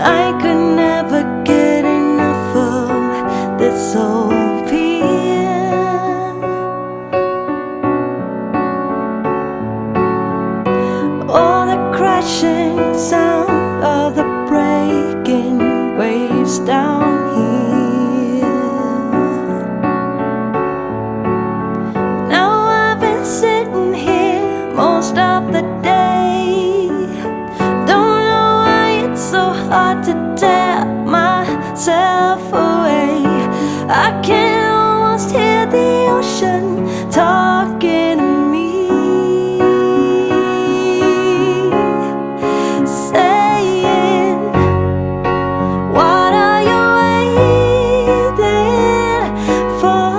I could never get enough of this old pier. Oh, the crashing sound of the breaking waves down here. Now I've been sitting here most of the day. Don't know why it's so hard to tear myself away. I can almost hear the ocean talking to me, saying, what are you waiting for?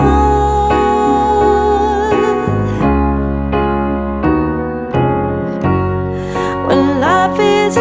When life is